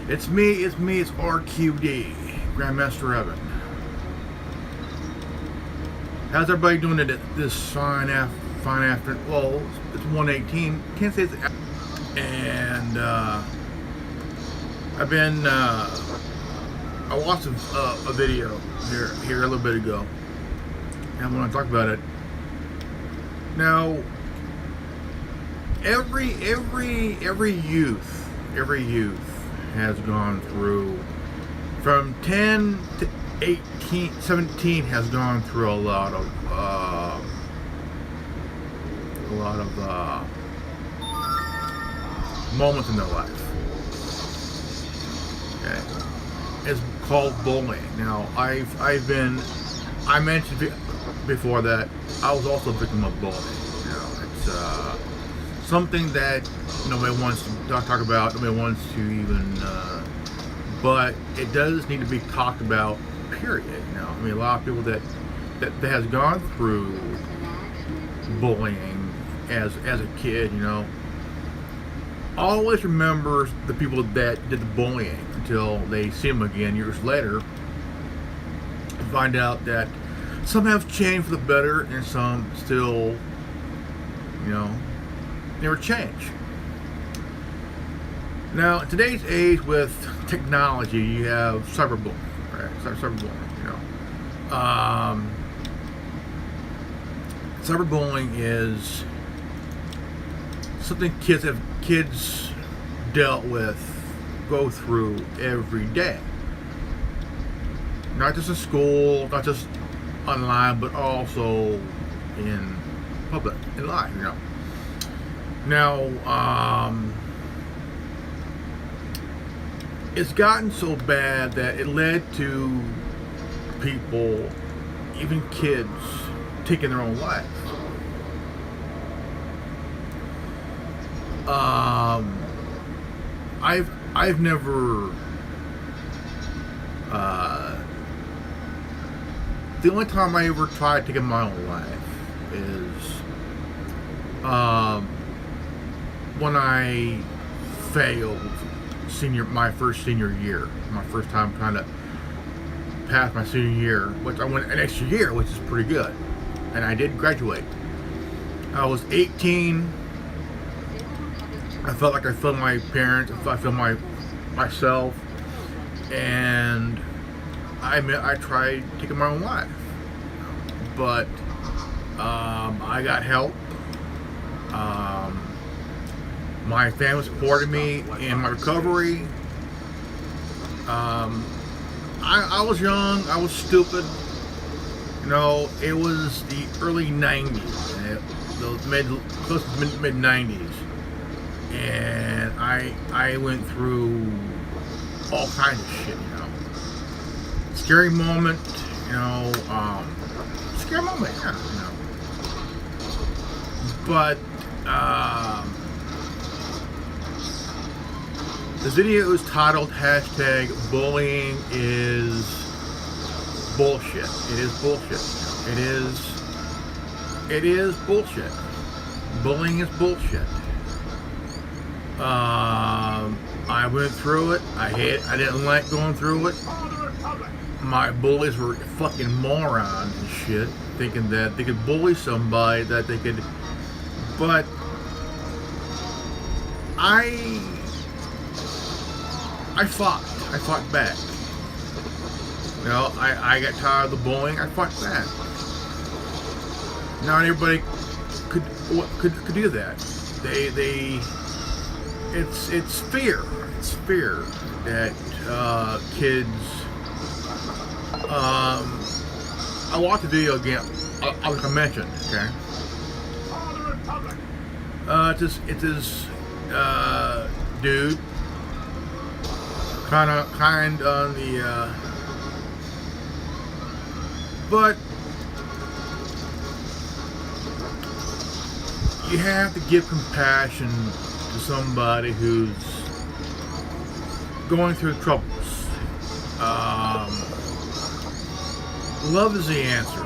It's me, it's RQD, Grandmaster Evan. How's everybody doing today? This fine after? Well, it's 1:18. Can't say it's. And I've been. I watched a video here a little bit ago, and I want to talk about it. Now, every youth has gone through, from 10 to 18, 17 has gone through a lot of moments in their life. Okay, it's called bullying. Now, I mentioned before that I was also a victim of bullying. You know, it's something that nobody wants to talk about. Nobody wants to even. But it does need to be talked about. Period. You know, I mean, a lot of people that has gone through bullying as a kid, you know, always remembers the people that did the bullying until they see them again years later and find out that some have changed for the better and some still, you know, never change. Now, in today's age with technology, you have cyberbullying, right? Cyberbullying, you know. Cyberbullying is something kids go through every day. Not just in school, not just online, but also in public, in life, you know. Now, it's gotten so bad that it led to people, even kids, taking their own life. I've never. The only time I ever tried taking my own life is when I failed my first senior year. My first time trying to pass my senior year, which I went an extra year, which is pretty good, and I did graduate. I was 18. I felt like I failed my parents. I failed myself, and I tried taking my own life, but I got help. My family supported me in my recovery. I was young. I was stupid. You know, it was the early '90s, close to mid '90s, and I went through all kinds of shit. You know, scary moment. You know, scary moment. Yeah. You know, but. The video is titled #bullying is bullshit. It is bullshit. It is bullshit. Bullying is bullshit. I went through it. I didn't like going through it. My bullies were fucking morons and shit, thinking that they could bully somebody, that they could. But I fought back. You know, I got tired of the bullying. I fought back. Not everybody could do that. It's fear. It's fear that kids. I watched the video again. Like I mentioned, okay. It's this dude. Kind on the, but you have to give compassion to somebody who's going through troubles. Love is the answer.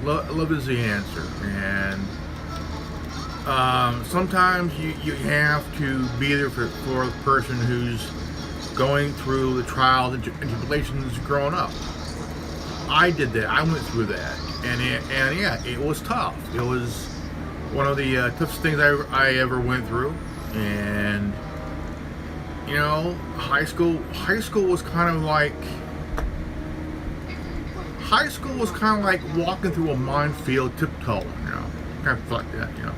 Love is the answer, and sometimes you have to be there for the person who's going through the trials and tribulations growing up. I did that. I went through that, and yeah, it was tough. It was one of the toughest things I ever went through, and you know, high school was kind of like walking through a minefield tiptoeing, you know, kind of like that, you know,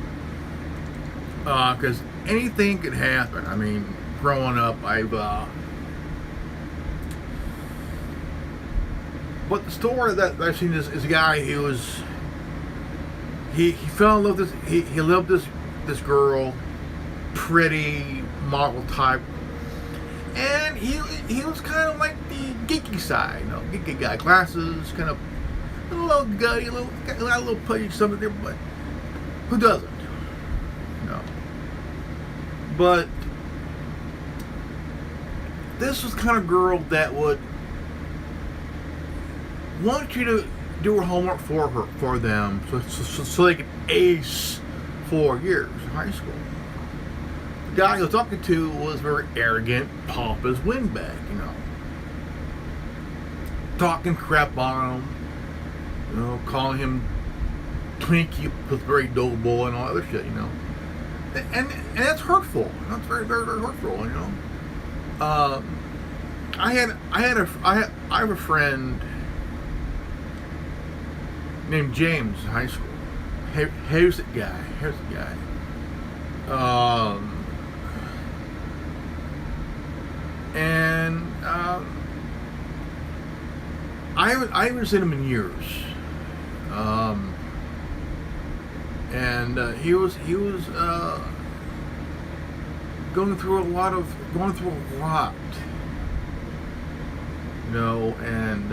because anything could happen. I mean, growing up, but the story that I've seen is a guy who he fell in love with he loved this girl, pretty model type, and he was kind of like the geeky side, you know, geeky guy, glasses, kind of a little gutty, got a little pudgy something there, but who doesn't? You know. But this was the kind of girl that would want you to do her homework for them, so they could ace 4 years in high school. The guy he was talking to was very arrogant, pompous windbag, you know, talking crap on him, you know, calling him Twinkie was very doughboy and all other shit, you know, and that's hurtful. That's very, very, very hurtful, you know. I have a friend named James in high school. Here's the guy. I haven't seen him in years. He was going through a lot, you know, and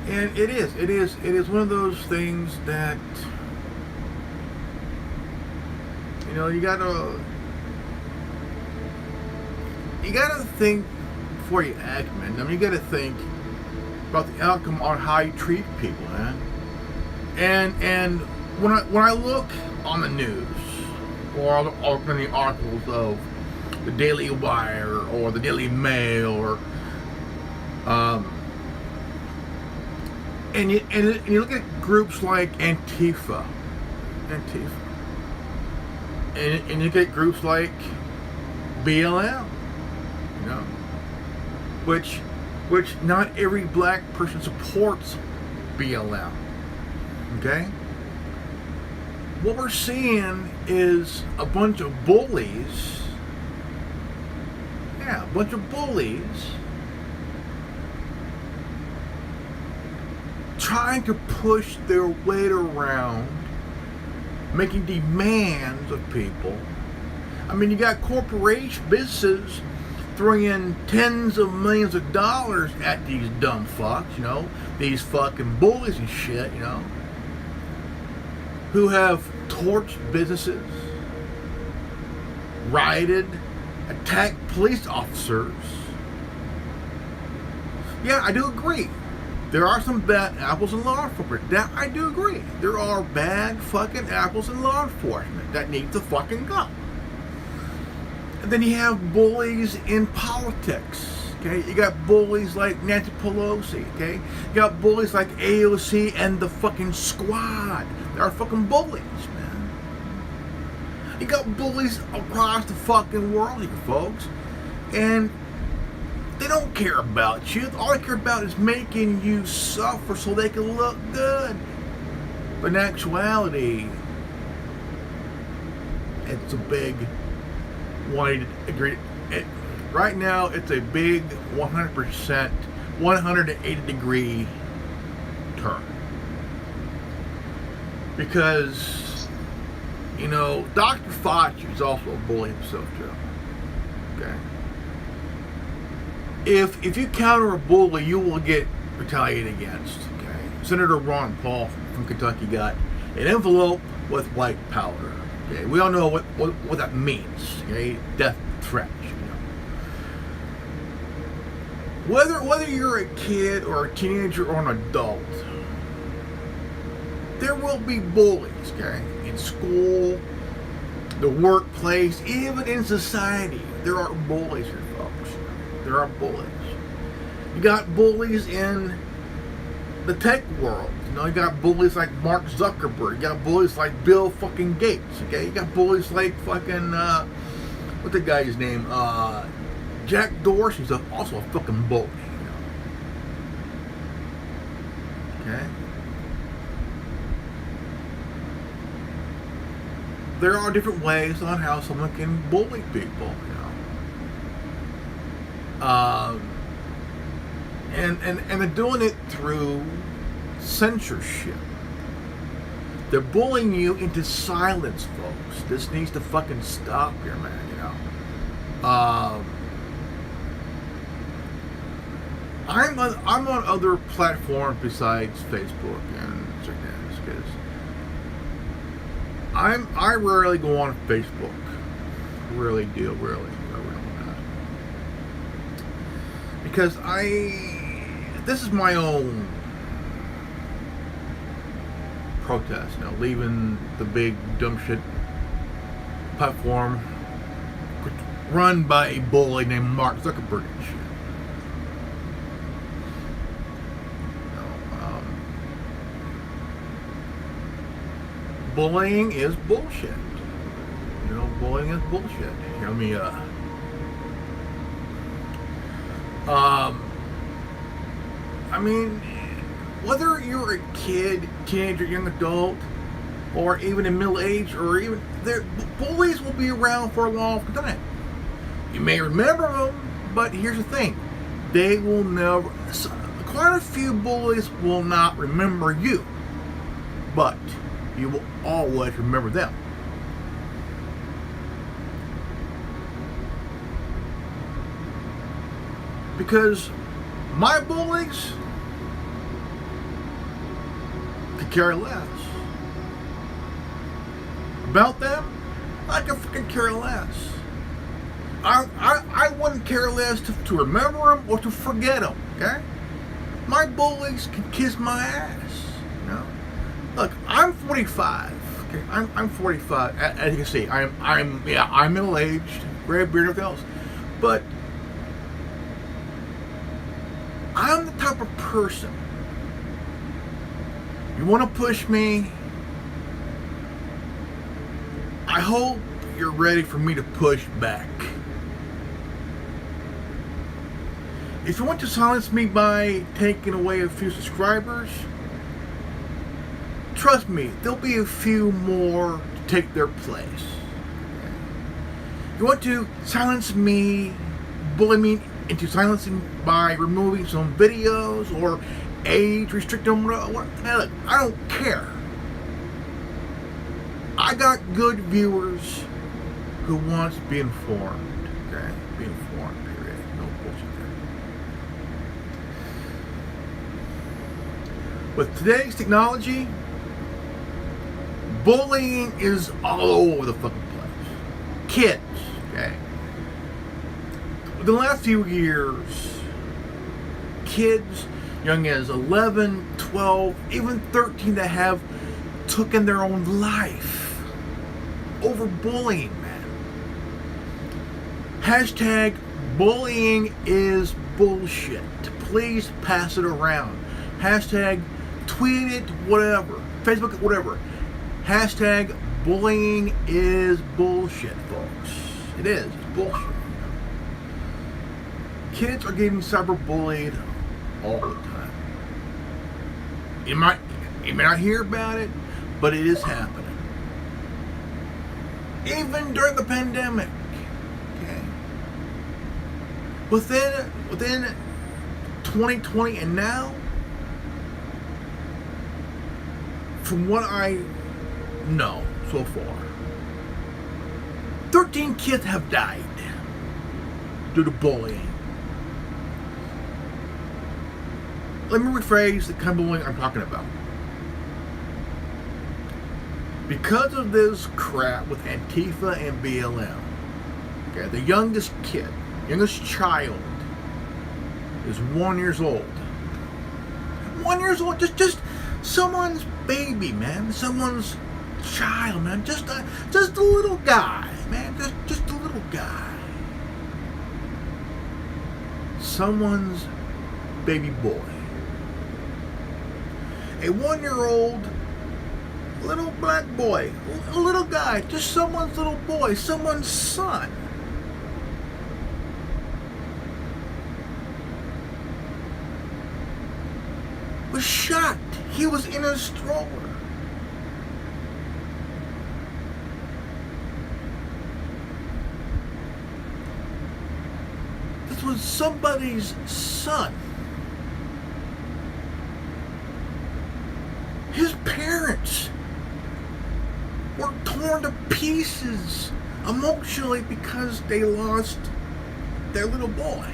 it is one of those things that, you know, you gotta think before you act, man. I mean, you gotta think about the outcome on how you treat people, man. And when I look on the news or in the articles of the Daily Wire or the Daily Mail or and you look at groups like Antifa, and you look at groups like BLM, you know, which not every black person supports BLM. Okay? What we're seeing is a bunch of bullies. Yeah, a bunch of bullies trying to push their weight around, making demands of people. I mean, you got corporation businesses throwing in tens of millions of dollars at these dumb fucks, you know, these fucking bullies and shit, you know, who have torched businesses, rioted, attacked police officers. Yeah, I do agree. There are some bad apples in law enforcement. That I do agree. There are bad fucking apples in law enforcement that need to fucking go. And then you have bullies in politics. Okay, you got bullies like Nancy Pelosi. Okay, you got bullies like AOC and the fucking squad. They are fucking bullies, man. You got bullies across the fucking world here, folks, and they don't care about you. All they care about is making you suffer so they can look good. But in actuality, it's a big 180 degree. Right now, it's a big 100%, 180 degree turn. Because, you know, Dr. Fauci is also a bully himself, too. Okay? If you counter a bully, you will get retaliated against. Okay? Senator Ron Paul from Kentucky got an envelope with white powder. Okay? We all know what that means. Okay? Death threats. You know? Whether you're a kid or a teenager or an adult, there will be bullies. Okay? In school, the workplace, even in society, there are bullies here, folks. There are bullies. You got bullies in the tech world. You know, you got bullies like Mark Zuckerberg. You got bullies like Bill fucking Gates. Okay, you got bullies like fucking what's the guy's name? Jack Dorsey's also a fucking bully. You know? Okay. There are different ways on how someone can bully people. You know. And they're doing it through censorship. They're bullying you into silence, folks. This needs to fucking stop here, man, you know. I'm on other platforms besides Facebook and Instagram, because I rarely go on Facebook. Really do, really. Because this is my own protest, you know, leaving the big dumb shit platform run by a bully named Mark Zuckerberg and shit. Bullying is bullshit. You know, bullying is bullshit. Here, let me I mean, whether you're a kid, teenager, young adult, or even in middle age, or even bullies will be around for a long time. You may remember them, but here's the thing: they will never. Quite a few bullies will not remember you, but you will always remember them. Because my bullies could care less. About them, I could fucking care less. I wouldn't care less to remember them or to forget them, okay? My bullies can kiss my ass, you know? Look, I'm 45, okay? I'm 45, as you can see, I'm middle-aged, gray beard, everything else. But I'm the type of person, you want to push me, I hope you're ready for me to push back. If you want to silence me by taking away a few subscribers, trust me, there'll be a few more to take their place. You want to silence me, bully me into silencing by removing some videos or age restricting them, look, I don't care. I got good viewers who wants to be informed, okay? Be informed, period. No bullshit there. With today's technology, bullying is all over the fucking place. Kids, okay? In the last few years, kids young as 11, 12, even 13 that have taken their own life over bullying, man. Hashtag bullying is bullshit. Please pass it around. Hashtag tweet it, whatever. Facebook it, whatever. Hashtag bullying is bullshit, folks. It is. It's bullshit. Kids are getting cyberbullied all the time. You may not hear about it, but it is happening. Even during the pandemic. Okay. Within 2020 and now, from what I know so far, 13 kids have died due to bullying. Let me rephrase the kind of bullying I'm talking about. Because of this crap with Antifa and BLM, okay, the youngest child is 1 year old. 1 year old, just someone's baby, man. Someone's child, man. Just a little guy, man. Just a little guy. Someone's baby boy. A 1-year-old little black boy. A little guy. Just someone's little boy. Someone's son. Was shot. He was in a stroller. This was somebody's son. His parents were torn to pieces emotionally because they lost their little boy.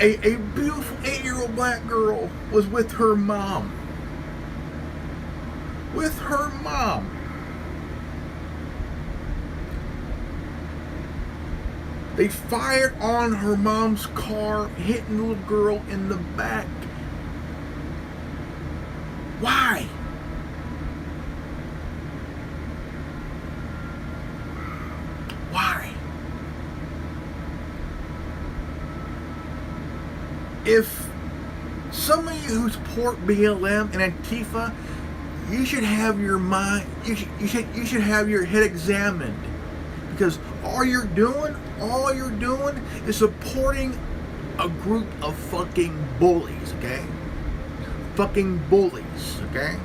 A beautiful 8-year-old black girl was with her mom. With her mom. They fired on her mom's car, hitting the little girl in the back. Why? Why? If some of you who support BLM and Antifa, you should have your mind, you should have your head examined, because all you're doing is supporting a group of fucking bullies, okay? Fucking bullies, okay?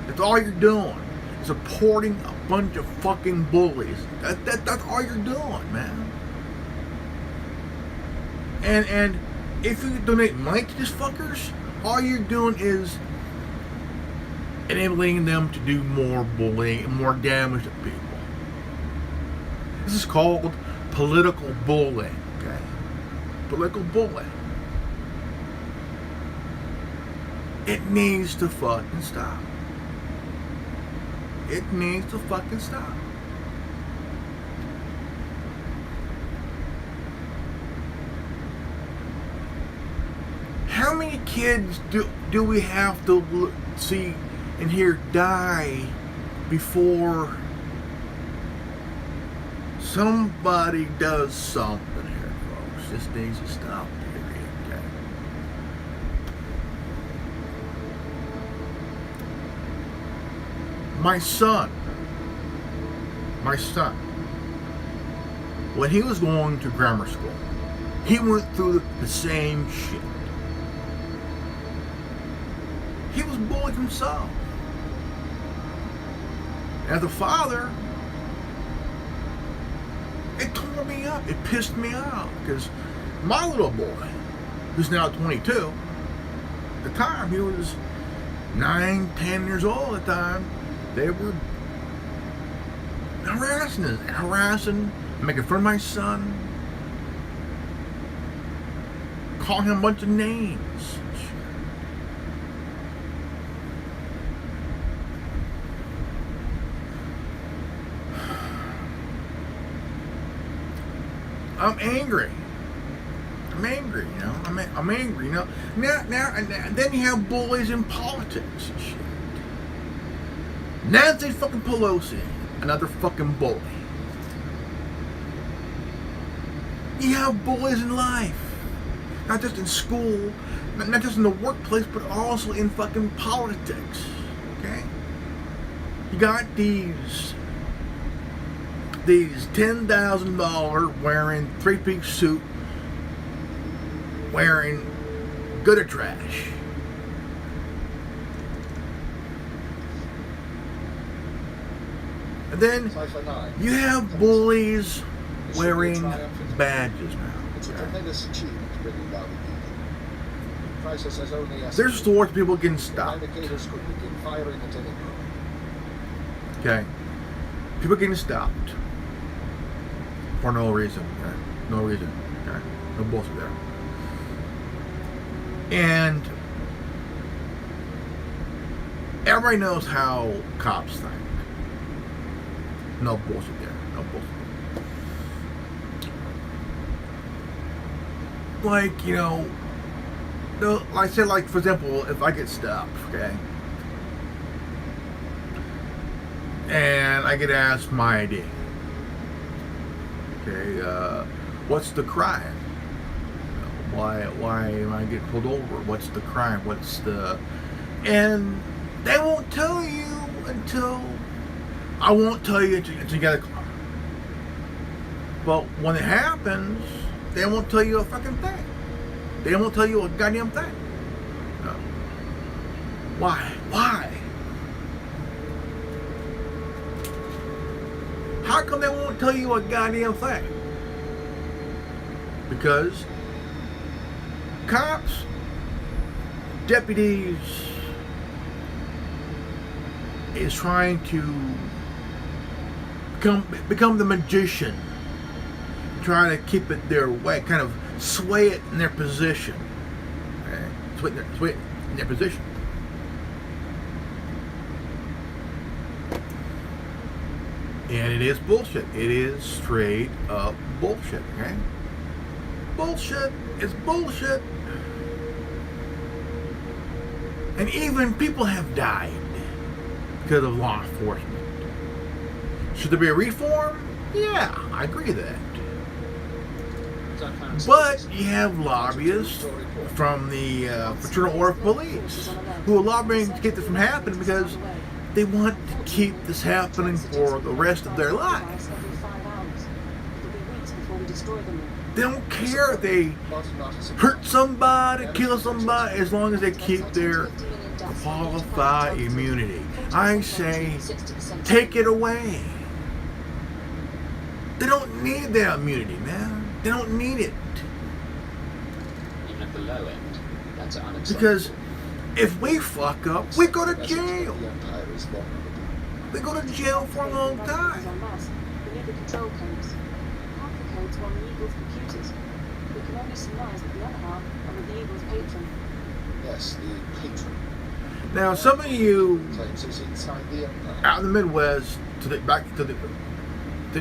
That's all you're doing. Supporting a bunch of fucking bullies. That's all you're doing, man. And if you donate money to these fuckers, all you're doing is enabling them to do more bullying and more damage to people. This is called political bullying, okay? Political bullying. It needs to fucking stop. It needs to fucking stop. How many kids do we have to see and hear die before somebody does something here, folks? This needs to stop, period, okay? My son, when he was going to grammar school, he went through the same shit. He was bullied himself. As a father, it tore me up. It pissed me off, because my little boy, who's now 22, at the time he was 9, 10 years old at the time, they were harassing, making fun of my son, calling him a bunch of names. I'm angry, you know. I'm angry, you know. Now, and then you have bullies in politics and shit. Nancy fucking Pelosi, another fucking bully. You have bullies in life, not just in school, not just in the workplace, but also in fucking politics. Okay, you got these $10,000 wearing 3-piece suit, wearing gutter trash. And then you have bullies wearing badges now. It's a tremendous achievement bringing down the heat. Crisis has only there's stores people getting stopped. indicators could begin firing at any moment. Okay, people getting stopped for no reason. Okay? No reason. Okay, no bullshit there. And everybody knows how cops think. No bullshit there. No bullshit. Like, you know, No, like I said, like for example, if I get stopped, okay, and I get asked my ID, okay, what's the crime? Why am I getting pulled over? What's the crime? And they won't tell you until I won't tell you until you get a car. But when it happens, they won't tell you a fucking thing. They won't tell you a goddamn thing. No. Why? How come they won't tell you a goddamn thing? Because cops, deputies is trying to become the magician, trying to keep it their way, kind of sway it in their position. Okay? Sway it in their position. And it is bullshit. It is straight up bullshit, okay? Bullshit is bullshit. And even people have died because of law enforcement. Should there be a reform? Yeah, I agree with that. But you have lobbyists from the Fraternal Order of Police who are lobbying to get this from happening because they want to keep this happening for the rest of their life. They don't care if they hurt somebody, kill somebody, as long as they keep their qualified immunity. I say, take it away. They don't need their immunity, man. They don't need it. Even at the low end, that's unacceptable. Because if we fuck up, we go to jail. We go to jail for a long time. We need the control codes. Half the codes are on the Eagle's computers. We can only surmise that the other half are with the Eagle's patron. Yes, the patron. Now, some of you Claims it's inside the empire. out in the Midwest, back to the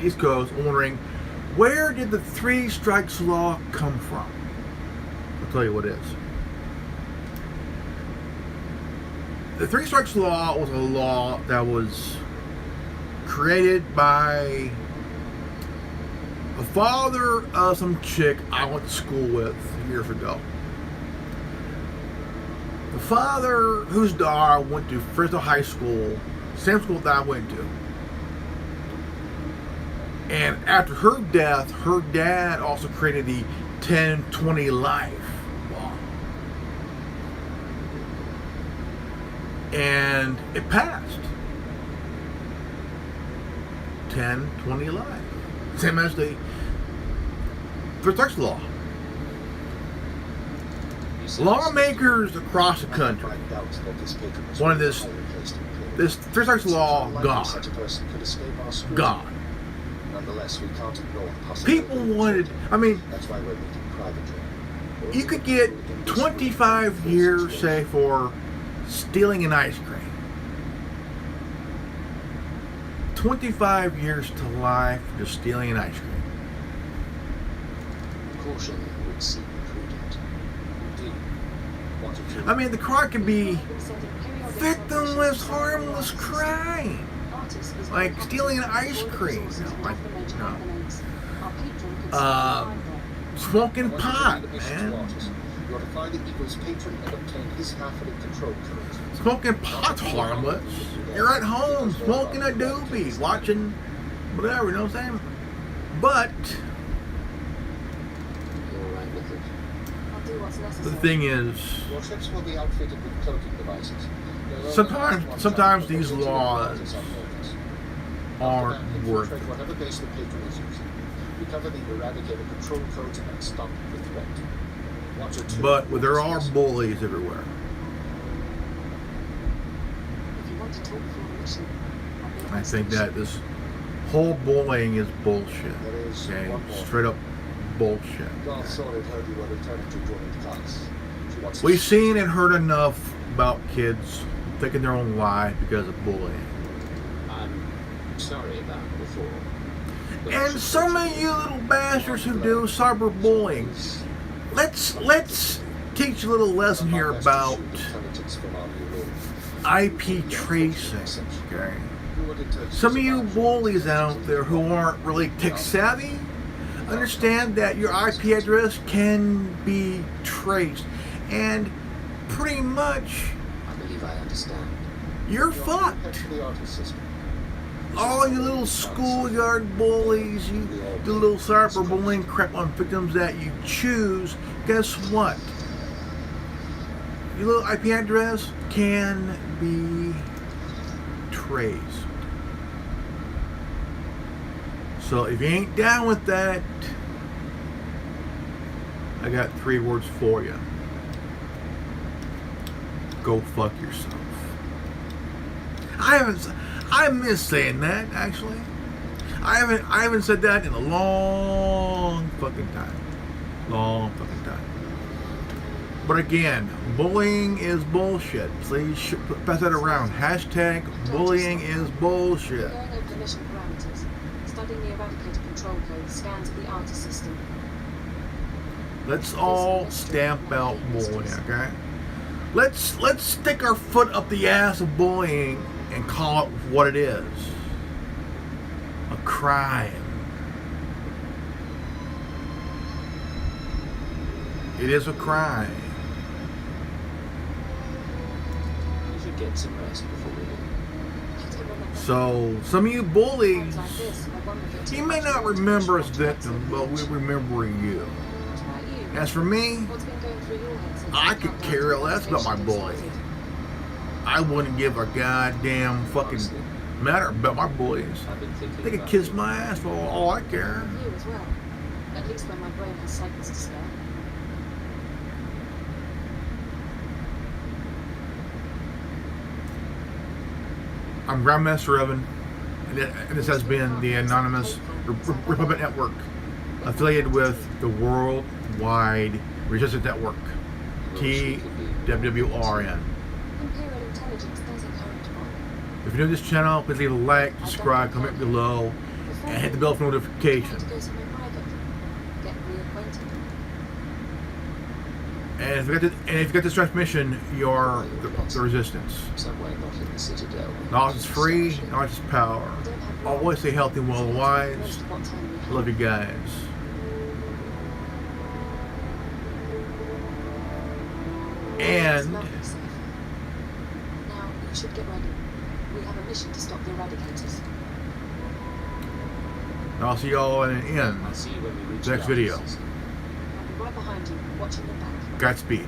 East Coast, wondering, where did the three strikes law come from? I'll tell you what it is. The three strikes law was a law that was created by the father of some chick I went to school with years ago. The father whose daughter went to Fresno High School, same school that I went to. And after her death, her dad also created the 10-20 life law. And it passed. 10-20 life. Same as the first sex law. Lawmakers across the country wanted this first sex law gone. Gone. Nonetheless, we can't ignore the possibility. People wanted, I mean, That's why we're meeting privately. you could get 25 years, say, for stealing an ice cream. 25 years to life for just stealing an ice cream. Caution would seem prudent. Indeed. What if you- I mean, the crime could be victimless, harmless crime. Like stealing an ice cream. Smoking pot, man. You are to find the Eagle's patron and obtain his half of the control codes. Smoking pot's harmless. You're at home smoking a doobie, watching whatever, you know what I'm saying? But You're all right with it. I'll do what's the necessary. thing is, Your ships will be outfitted with cloaking devices. Sometimes these laws aren't worth it. Whatever base the patron is using. Recover the eradicated control codes and stop the threat. Watch it too. But there are bullies everywhere. If you want to talk before the mission, I'll be at I my think station. that this whole bullying is bullshit. There is Okay, one more. straight up bullshit. God saw it heard you were returning to join the class. She wants to We've seen and heard enough about kids taking their own life because of bullying. I'm sorry about before. But And some of you little bastards who do cyberbullying, let's teach you a little lesson here Best to about shoot intelligence from our new rule. IP tracing. Okay. You wanted to- Some of you bullies out there who aren't really tech savvy understand that your IP address can be traced, and pretty much I believe I understand. you're Head fucked. to the artist system. All you little schoolyard bullies, you do little cyberbullying crap on victims that you choose, guess what? Your little IP address can be traced. So if you ain't down with that, I got 3 words for you. Go fuck yourself. I miss saying that, actually. I haven't said that in a long fucking time. Long fucking time. But again, bullying is bullshit. Please pass that around. Hashtag bullying is bullshit. Going over the mission parameters, studying the Eradicator control code, scans of the artist system. Let's all stamp out bullying, okay? Let's stick our foot up the ass of bullying and call it what it is. A crime. It is a crime. You should get some rest before we leave. I don't remember. So, some of you bullies, Times like this, I wonder if it you took may much not more to remember reach us your victims, but we remember you. What about you? As for me, What's been going through your head since I the could countdown care to less about my activation bully. started? I wouldn't give a goddamn fucking Honestly, matter about my bullies. I've been thinking They could about kiss you. my ass for all I care. You as well. At least when my brain has seconds to spare. I'm Grandmaster Evan, and this has been the Anonymous Republic Network, affiliated with the Worldwide Resistance Network, TWRN. Imperial intelligence does encourage bomb. If you're new to this channel, please leave a like, subscribe, comment below, and hit the bell for notifications. To go somewhere private. Get reacquainted. And if you get this transmission, you're the Resistance. Somewhere not in the Citadel. Knowledge is free, knowledge is power. We don't have long. Always stay healthy and well Most wise. of what time we have. Love you guys. It's And lovely safe. Now, you should get ready. We have a mission to stop the Eradicators. I'll see y'all in I'll see you when we reach Next the video. artist system. I'll be right behind you, watching your back. Godspeed.